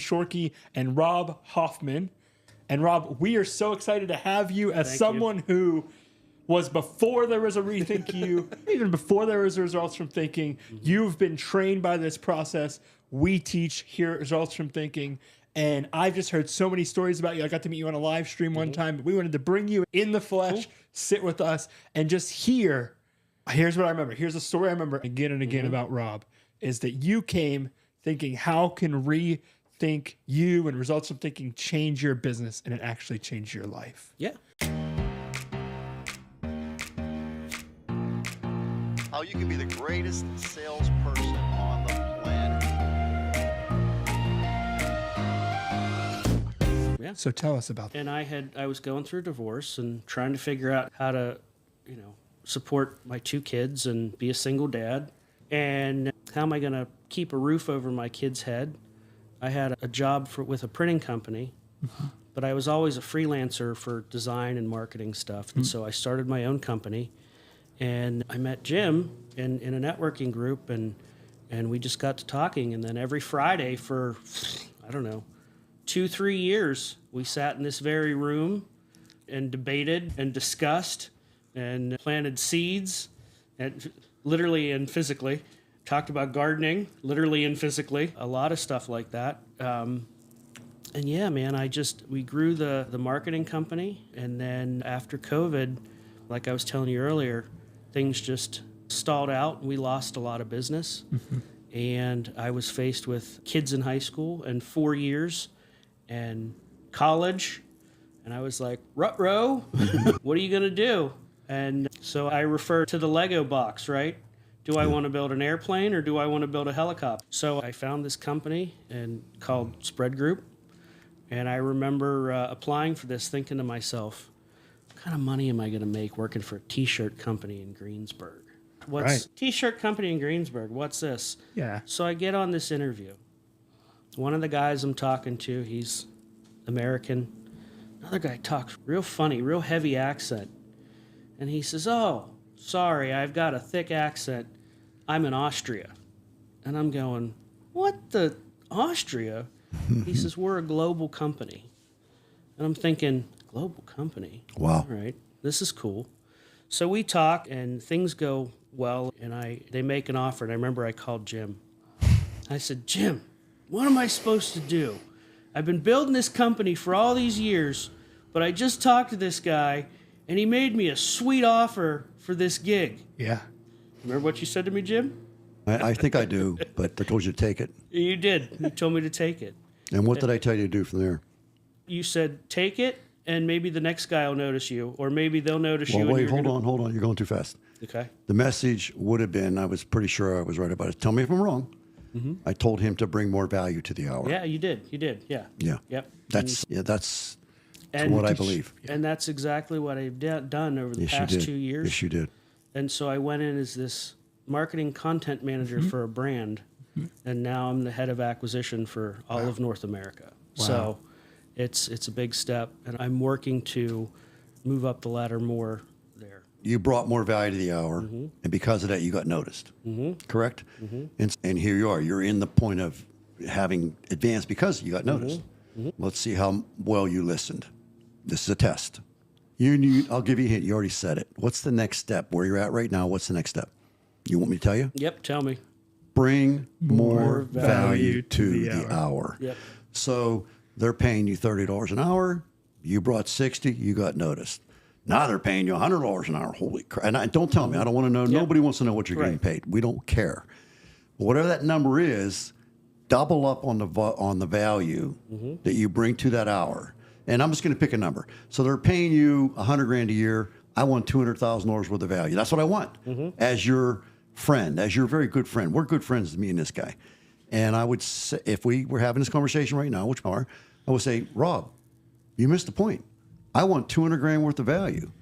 Shorkey and Rob Hoffman. And Rob, we are so excited to have you as someone who was before there was a REthinkU, even before there was Results from Thinking. You've been trained by this process. We teach here at Results from Thinking. And I've just heard so many stories about you. I got to meet you on a live stream one time. But we wanted to bring you in the flesh, sit with us, and just hear. Here's what I remember. Here's a story I remember again and again about Rob, is that you came thinking, how can REthinkU and Results from Thinking change your business? And it actually changed your life. Yeah. How you can be the greatest salesperson on the planet. Yeah. So tell us about that. And I was going through a divorce and trying to figure out how to, support my 2 kids and be a single dad. And how am I going to keep a roof over my kid's head? I had a job with a printing company, but I was always a freelancer for design and marketing stuff. And so I started my own company. And I met Jim in a networking group, and we just got to talking. And then every Friday for, 2-3 years, we sat in this very room and debated and discussed and planted seeds, and literally and physically. Talked about gardening, literally and physically. A lot of stuff like that. And yeah, man, we grew the marketing company. And then after COVID, like I was telling you earlier, things just stalled out. We lost a lot of business. And I was faced with kids in high school and 4 years and college. And I was like, rut-row, what are you going to do? And so I refer to the Lego box, right? Do I want to build an airplane or do I want to build a helicopter? So I found this company called Spread Group. And I remember applying for this, thinking to myself, what kind of money am I going to make working for a T-shirt company in Greensburg? T-shirt company in Greensburg? What's this? Yeah. So I get on this interview. One of the guys I'm talking to, he's American. Another guy talks real funny, real heavy accent. And he says, oh, sorry, I've got a thick accent. I'm in Austria. And I'm going, what the Austria? He says, we're a global company. And I'm thinking, global company? Wow. All right, this is cool. So we talk and things go well, and they make an offer. And I remember I called Jim. I said, Jim, what am I supposed to do? I've been building this company for all these years, but I just talked to this guy, and he made me a sweet offer for this gig. Yeah. Remember what you said to me, Jim? I think I do, but I told you to take it. You did. You told me to take it. And what did I tell you to do from there? You said, take it, and maybe the next guy will notice you, or maybe they'll notice you. Well, wait, hold on. You're going too fast. Okay. The message would have been, I was pretty sure I was right about it. Tell me if I'm wrong. I told him to bring more value to the hour. Yeah, you did. You did. Yeah. Yeah. Yep. That's what I believe. And that's exactly what I've done over the past 2 years. Yes, you did. And so I went in as this marketing content manager for a brand, and now I'm the head of acquisition for all of North America. Wow. So it's a big step, and I'm working to move up the ladder more there. You brought more value to the hour, and because of that, you got noticed. Correct? And here you are. You're in the point of having advanced because you got noticed. Let's see how well you listened. This is a test. I'll give you a hint. You already said it. What's the next step? Where you're at right now, what's the next step? You want me to tell you? Yep, tell me. Bring more value to the hour. Yep. So they're paying you $30 an hour. You brought 60. You got noticed. Now they're paying you $100 an hour. Holy crap. And don't tell me. I don't want to know. Nobody wants to know what you're getting paid. We don't care. But whatever that number is, double up on the value that you bring to that hour. And I'm just going to pick a number. So they're paying you $100,000 a year. I want $200,000 worth of value. That's what I want as your friend, as your very good friend. We're good friends, me and this guy. And I would say, if we were having this conversation right now, which we are, I would say, Rob, you missed the point. I want $200,000 worth of value,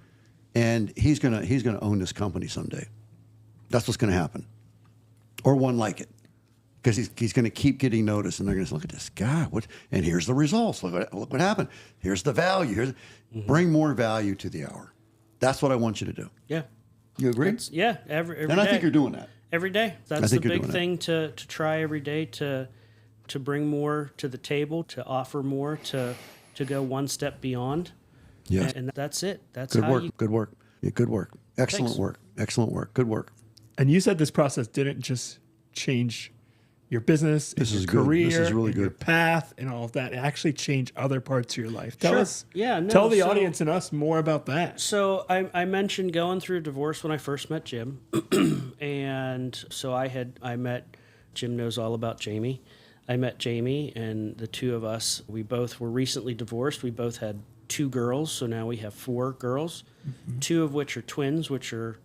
and he's gonna own this company someday. That's what's going to happen, or one like it, because he's going to keep getting noticed, and they're going to say, look at this guy. And here's the results. Look what happened. Here's the value. Bring more value to the hour. That's what I want you to do. Yeah. You agree? Every and I think you're doing that. Every day. That's the big thing to try every day, to to bring more to the table, to offer more, to go one step beyond. Yes. And that's it. That's Good how work. you. Good work. Yeah, good work. Excellent Thanks. work. Excellent work. Good work. And you said this process didn't just change your business, and This your is good. career, This is really and your good. path, and all of that. It actually changed other parts of your life. Tell Sure. us, Yeah, no, tell the so- audience and us more about that. So I mentioned going through a divorce when I first met Jim, and so I met. Jim knows all about Jamie. I met Jamie, and the two of us, we both were recently divorced. We both had 2 girls, so now we have 4 girls, 2 of which are twins, which are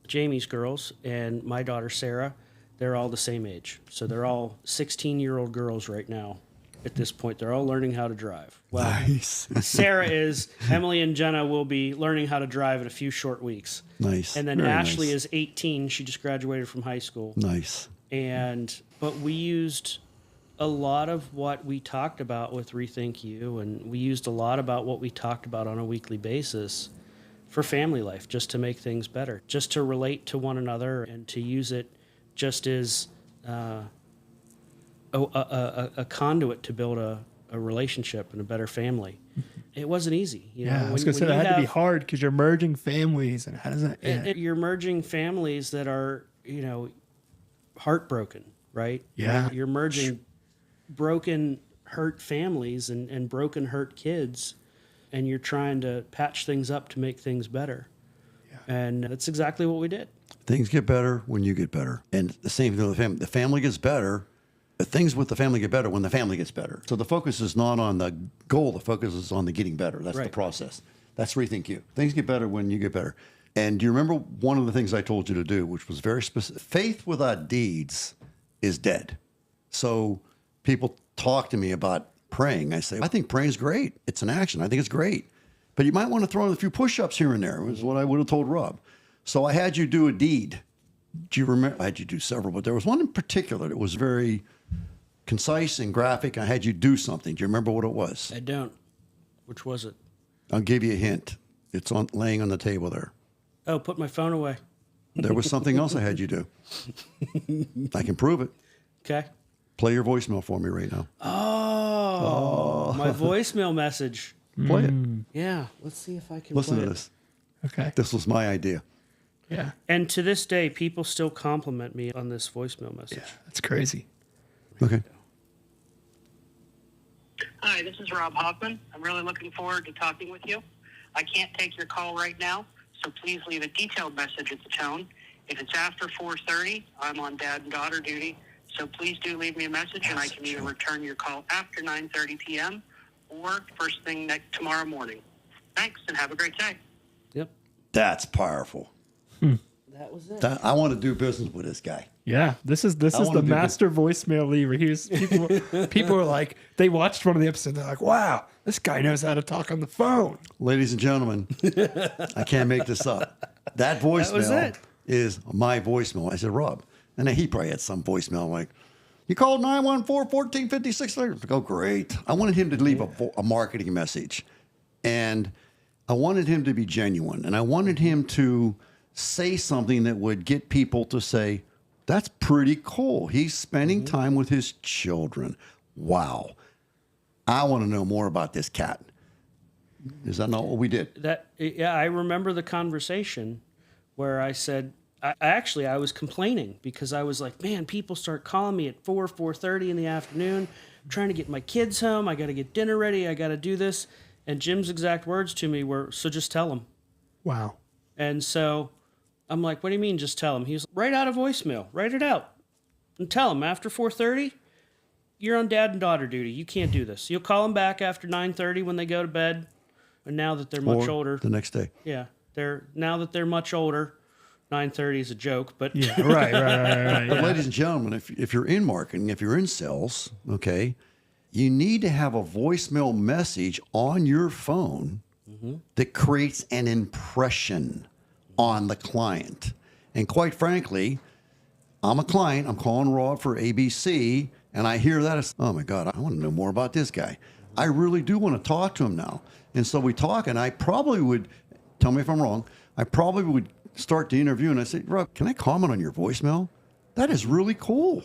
Jamie's girls, and my daughter Sarah. They're all the same age, so they're all 16-year-old girls right now. At this point, they're all learning how to drive. Well, Nice. Sarah is. Emily and Jenna will be learning how to drive in a few short weeks. Nice. And then Very Ashley nice. is 18. She just graduated from high school. Nice. But we used a lot of what we talked about with REthinkU, and we used a lot about what we talked about on a weekly basis for family life, just to make things better, just to relate to one another, and to use it just as a conduit to build a relationship and a better family. It wasn't easy. You know, Yeah, I was going to say that had to be hard because you're merging families, and how does that? Yeah. You're merging families that are, heartbroken, right? Yeah. You're merging broken, hurt families and broken, hurt kids, and you're trying to patch things up to make things better. Yeah. And that's exactly what we did. Things get better when you get better. And the same thing with the family. The family gets better. Things with the family get better when the family gets better. So the focus is not on the goal. The focus is on the getting better. That's the Right. process. That's REthinkU. Things get better when you get better. And do you remember one of the things I told you to do, which was very specific? Faith without deeds is dead. So people talk to me about praying. I say, I think praying is great. It's an action. I think it's great. But you might want to throw in a few push-ups here and there, is what I would have told Rob. So I had you do a deed. Do you remember? I had you do several, but there was one in particular that was very concise and graphic. I had you do something. Do you remember what it was? I don't. Which was it? I'll give you a hint. It's laying on the table there. Oh, put my phone away. There was something else I had you do. I can prove it. Okay. Play your voicemail for me right now. Oh, my voicemail message. Play it. Yeah. Let's see if I can Listen play to it. this. Okay. This was my idea. Yeah. And to this day, people still compliment me on this voicemail message. Yeah. That's crazy. Okay. Hi, this is Rob Hoffman. I'm really looking forward to talking with you. I can't take your call right now, so please leave a detailed message at the tone. If it's after 4:30, I'm on dad and daughter duty, so please do leave me a message, and I can either return your call after 9:30 p.m. or first thing tomorrow morning. Thanks, and have a great day. Yep. That's powerful. That was it. I want to do business with this guy. Yeah, this is wanna the do master voicemail lever. Here's people are like, they watched one of the episodes. They're like, wow, this guy knows how to talk on the phone. Ladies and gentlemen, I can't make this up. That voicemail was it. is my voicemail. I said, Rob. And then he probably had some voicemail like, you called 914-1456. Oh, great. I wanted him to leave a marketing message. And I wanted him to be genuine. And I wanted him to say something that would get people to say, that's pretty cool. He's spending time with his children. Wow. I want to know more about this cat. Is that not what we did? I remember the conversation where I said, I was complaining because I was like, man, people start calling me at 4:30 in the afternoon. I'm trying to get my kids home. I got to get dinner ready. I got to do this. And Jim's exact words to me were, so just tell them. Wow. And so I'm like, what do you mean just tell him? He was like, write out a voicemail. Write it out. And tell him after 4:30, you're on dad and daughter duty. You can't do this. You'll call them back after 9:30 when they go to bed. And now that they're much Or older. the next day. Yeah. Now that they're much older, 9:30 is a joke, but Yeah, right. But Yeah. ladies and gentlemen, if you're in marketing, if you're in sales, okay, you need to have a voicemail message on your phone that creates an impression on the client. And quite frankly, I'm a client. I'm calling Rob for ABC, and I hear that. It's, oh, my God, I want to know more about this guy. I really do want to talk to him now. And so we talk, and I probably would, tell me if I'm wrong, I probably would start the interview, and I say, Rob, can I comment on your voicemail? That is really cool.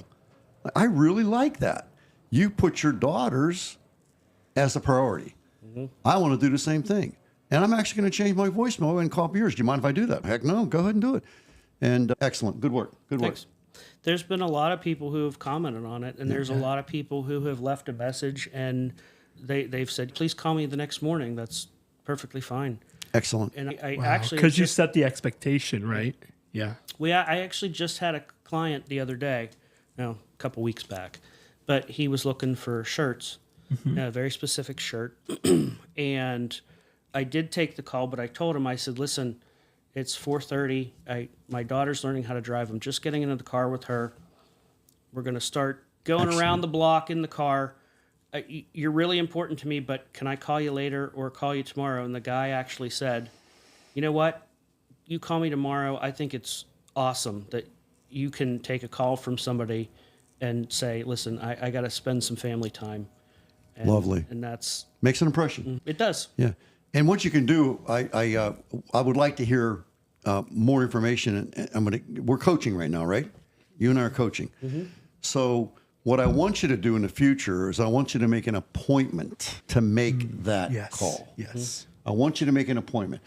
I really like that. you put your daughters as a priority. I want to do the same thing. And I'm actually going to change my voicemail and copy yours. Do you mind if I do that? Heck no, go ahead and do it. And excellent. Good work. Good work. Thanks. There's been a lot of people who have commented on it, and there's a lot of people who have left a message, and they've said, please call me the next morning. That's perfectly fine. Excellent. And I actually... Because you set the expectation, right? Yeah. I actually just had a client the other day, a couple weeks back, but he was looking for shirts, a very specific shirt. And I did take the call, but I told him, I said, listen, it's 4:30. My daughter's learning how to drive. I'm just getting into the car with her. We're going to start going around the block in the car. You're really important to me, but can I call you later or call you tomorrow? And the guy actually said, you know what? You call me tomorrow. I think it's awesome that you can take a call from somebody and say, listen, I got to spend some family time. And, Lovely. And that's... Makes an impression. It does. Yeah. And what you can do, I would like to hear more information. And we're coaching right now, right? You and I are coaching. So what I want you to do in the future is I want you to make an appointment to make that call. Yes. I want you to make an appointment.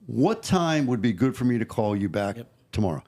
What time would be good for me to call you back tomorrow?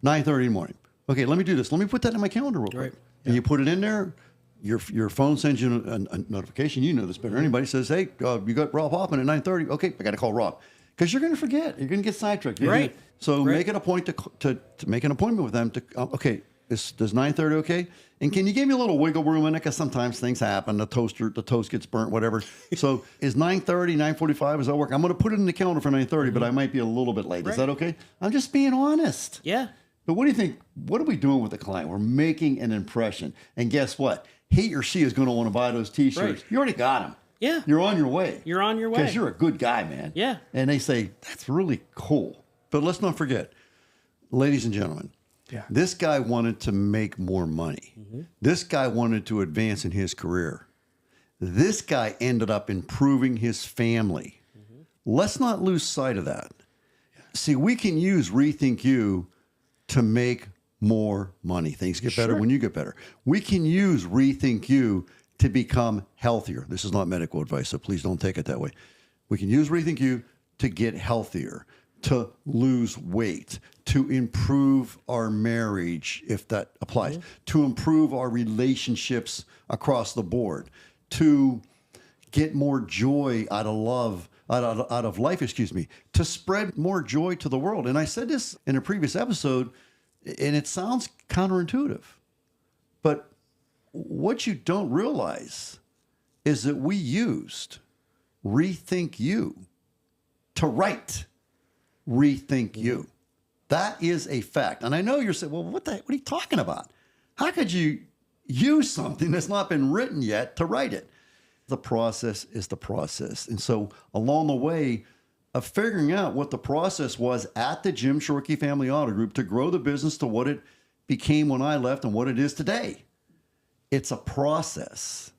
9:30 in the morning. Okay, let me do this. Let me put that in my calendar real quick. And you put it in there. Your phone sends you a notification. You know this better than anybody. Says, hey, you got Rob Hoffman at 9:30. Okay, I got to call Rob. Because you're going to forget. You're going to get sidetracked. Right. So make it a point to make an appointment with them. Okay, does 9:30 okay? And can you give me a little wiggle room in it? Because sometimes things happen. The toast gets burnt, whatever. So is 9:30, 9:45, does that work? I'm going to put it in the calendar for 9:30, but I might be a little bit late. Is that okay? I'm just being honest. Yeah. But what do you think? What are we doing with the client? We're making an impression. And guess what? He or she is going to want to buy those T-shirts. Right. You already got them. Yeah. You're on your way. You're on your way. Because you're a good guy, man. Yeah. And they say, that's really cool. But let's not forget, ladies and gentlemen, this guy wanted to make more money. This guy wanted to advance in his career. This guy ended up improving his family. Let's not lose sight of that. See, we can use REthinkU to make more money. Things get better when you get better. We can use REthinkU to become healthier. This is not medical advice, so please don't take it that way. We can use REthinkU to get healthier, to lose weight, to improve our marriage, if that applies, to improve our relationships across the board, to get more joy out of life, to spread more joy to the world. And I said this in a previous episode, and it sounds counterintuitive, but what you don't realize is that we used REthinkU to write REthinkU. That is a fact. And I know you're saying, well, what are you talking about? How could you use something that's not been written yet to write it? The process is the process. And so along the way of figuring out what the process was at the Jim Shorkey Family Auto Group to grow the business to what it became when I left and what it is today, it's a process.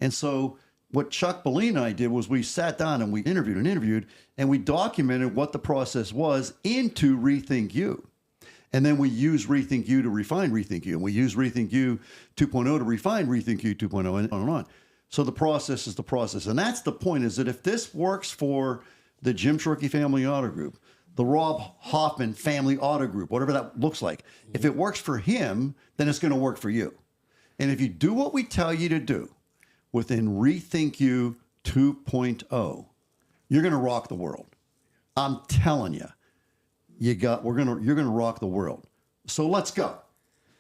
And so what Chuck Bellini and I did was we sat down and we interviewed, and we documented what the process was into REthinkU. And then we use REthinkU to refine REthinkU. And we use REthinkU 2.0 to refine REthinkU 2.0 and on and on. So the process is the process. And that's the point, is that if this works for the Jim Shorkey Family Auto Group, the Rob Hoffman Family Auto Group, whatever that looks like, if it works for him, then it's going to work for you. And if you do what we tell you to do within REthinkU 2.0, you're going to rock the world. I'm telling you, you're going to rock the world. So let's go.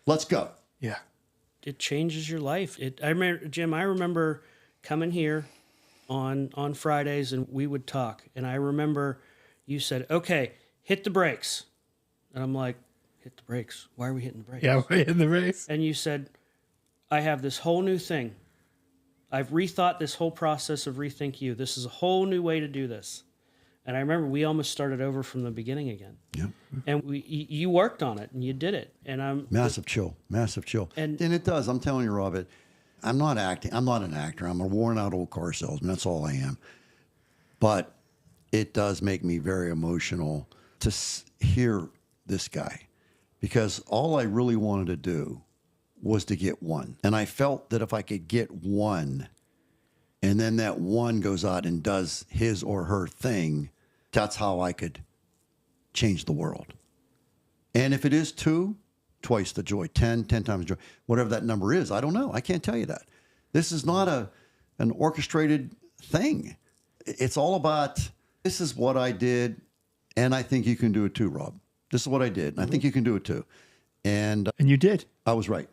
Let's go. Yeah. It changes your life. I remember, Jim, I remember coming here on Fridays and we would talk. And I remember you said, okay, hit the brakes. And I'm like, hit the brakes? Why are we hitting the brakes? Yeah, we're hitting the brakes. And you said, I have this whole new thing. I've rethought this whole process of REthinkU. This is a whole new way to do this. And I remember we almost started over from the beginning again. Yeah. And you worked on it and you did it. And I'm massive chill. And it does. I'm telling you, Robert, I'm not acting. I'm not an actor. I'm a worn out old car salesman. That's all I am. But it does make me very emotional to hear this guy, because all I really wanted to do was to get one. And I felt that if I could get one, and then that one goes out and does his or her thing, that's how I could change the world. And if it is 2, twice the joy, 10 times the joy, whatever that number is, I don't know. I can't tell you that. This is not an orchestrated thing. It's all about, this is what I did, and I think you can do it too, Rob. This is what I did, and I think you can do it too. And you did. I was right.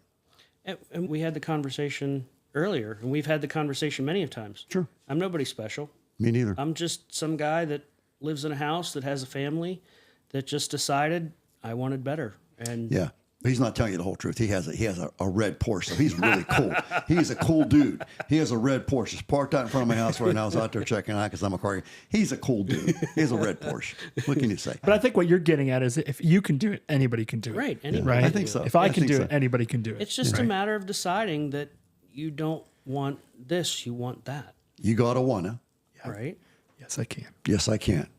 And we had the conversation earlier, and we've had the conversation many of times. Sure. I'm nobody special. Me neither. I'm just some guy that lives in a house that has a family that just decided I wanted better. And Yeah. But he's not telling you the whole truth. He has a red Porsche, so he's really cool. He's a cool dude. He has a red Porsche. It's parked out in front of my house right now. I was out there checking out because I'm a car guy. He's a cool dude. He has a red Porsche. What can you say? But I think what you're getting at is if you can do it, anybody can do it. right, anybody Right? can I think do so. it. If I can think do so. it, anybody can do it. It's just a matter of deciding that you don't want this, you want that, You gotta wanna. right? Yes, I can. Yes, I can.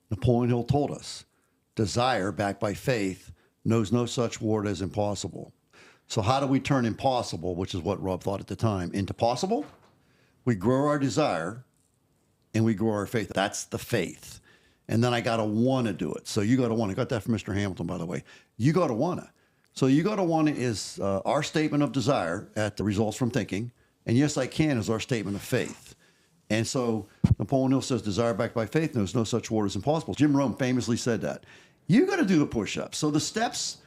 Napoleon Hill told us, desire backed by faith knows no such word as impossible. So how do we turn impossible, which is what Rob thought at the time, into possible? We grow our desire and we grow our faith. That's the faith. And then I got to want to do it. So you got to want to. Got that from Mr. Hamilton, by the way. You got to want to. So you got to want to is our statement of desire at the results from thinking. And yes, I can is our statement of faith. And so Napoleon Hill says, desire backed by faith knows no such word as impossible. Jim Rome famously said that. You got to do the push-ups. So the steps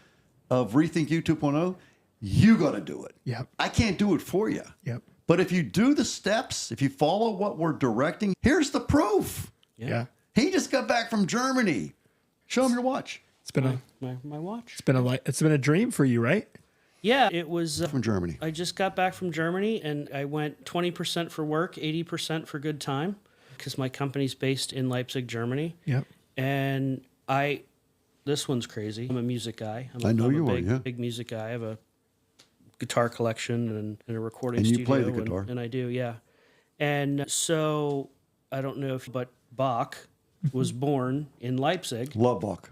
of REthinkU 2.0, you got to do it. Yep. I can't do it for you. Yep. But if you do the steps, if you follow what we're directing, here's the proof. Yeah. He just got back from Germany. Show him your watch. It's been a My watch. it's been a dream for you, right? Yeah, it was. From Germany. I just got back from Germany, and I went 20% for work, 80% for good time, because my company's based in Leipzig, Germany. Yep. And this one's crazy. I'm a music guy. I know you are, big, yeah. big music guy. I have a guitar collection and a recording And you studio. play the guitar. And I do, yeah. And so I don't know but Bach was born in Leipzig. Lubbock.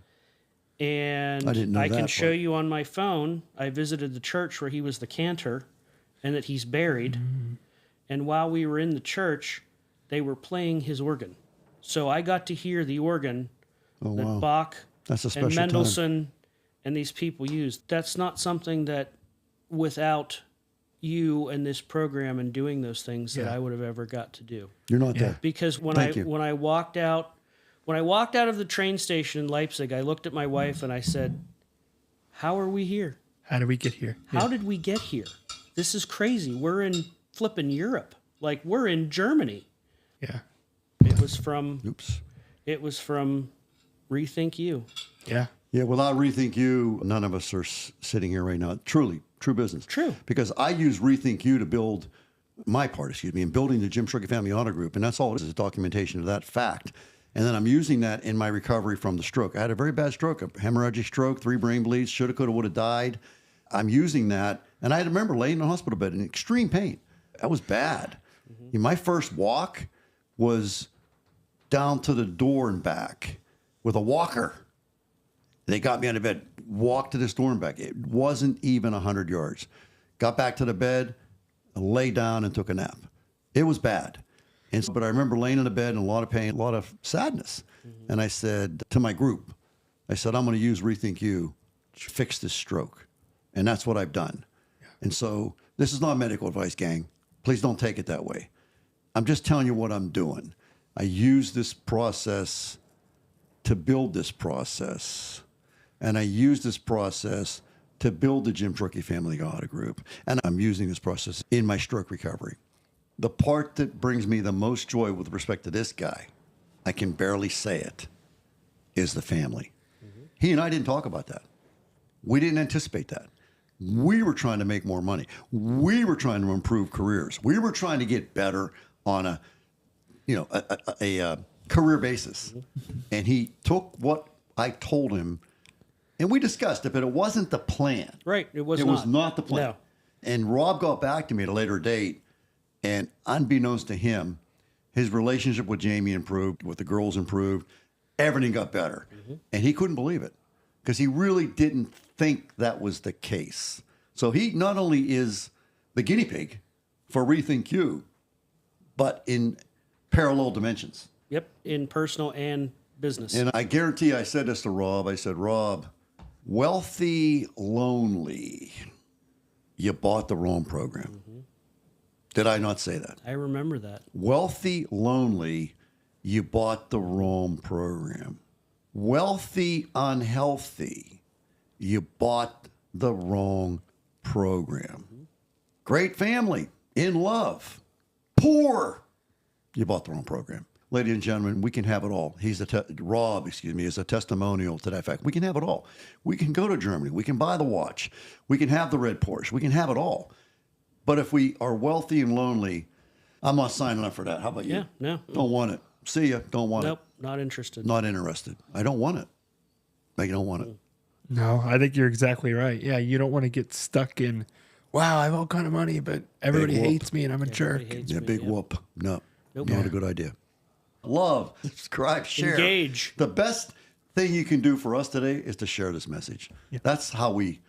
And I didn't know can that show part. you on my phone, I visited the church where he was the cantor and that he's buried. And while we were in the church, they were playing his organ. So I got to hear the organ Oh, that wow. Bach That's a and special time. Mendelssohn and these people used. That's not something that without you and this program and doing those things that Yeah. I would have ever got to do. You're not Yeah. there. Because Thank you. when I walked out of the train station in Leipzig, I looked at my wife and I said, "How are we here? How did we get here? How did we get here? This is crazy. We're in flipping Europe. Like we're in Germany." Yeah. It was from Oops. REthinkU. Yeah. Yeah, without REthinkU, none of us are sitting here right now. Truly, true business. True. Because I use REthinkU to build my part, in building the Jim Shruggey Family Honor Group. And that's all it is documentation of that fact. And then I'm using that in my recovery from the stroke. I had a very bad stroke, a hemorrhagic stroke, 3 brain bleeds, shoulda, coulda, woulda died. I'm using that. And I remember laying in a hospital bed in extreme pain. That was bad. My first walk was down to the door and back with a walker. They got me out of bed, walked to this door and back. It wasn't even 100 yards. Got back to the bed, lay down and took a nap. It was bad. But I remember laying in the bed in a lot of pain, a lot of sadness. And I said to my group, I said, I'm going to use REthinkU to fix this stroke. And that's what I've done. And so this is not medical advice, gang. Please don't take it that way. I'm just telling you what I'm doing. I use this process to build this process. And I use this process to build the Jim Shruggey Family Honor Group. And I'm using this process in my stroke recovery. The part that brings me the most joy with respect to this guy, I can barely say it, is the family. He and I didn't talk about that. We didn't anticipate that. We were trying to make more money. We were trying to improve careers. We were trying to get better on a career basis. And he took what I told him, and we discussed it, but it wasn't the plan. Right. It was not the plan. No. And Rob got back to me at a later date, and unbeknownst to him, his relationship with Jamie improved, with the girls improved, everything got better. And he couldn't believe it because he really didn't think that was the case. So he not only is the guinea pig for REthinkU, but in parallel dimensions. Yep, in personal and business. And I guarantee I said this to Rob. I said, Rob, wealthy, lonely, you bought the wrong program. Did I not say that? I remember that. Wealthy, lonely, you bought the wrong program. Wealthy, unhealthy, you bought the wrong program. Great family, in love. Poor, you bought the wrong program. Ladies and gentlemen, we can have it all. Rob, is a testimonial to that fact. We can have it all. We can go to Germany. We can buy the watch. We can have the red Porsche. We can have it all. But if we are wealthy and lonely, I'm not signing up for that. How about you? Yeah, no. Don't want it. See ya. Don't want Nope, it. not interested. Not interested. I don't want it. I don't want it. No, I think you're exactly right. Yeah, you don't want to get stuck in, wow, I have all kind of money, but everybody whoop. hates me and I'm a jerk. hates Yeah, me, big yeah. whoop. No, Nope. not a good idea. Love, subscribe, share. Engage. The best thing you can do for us today is to share this message. That's how we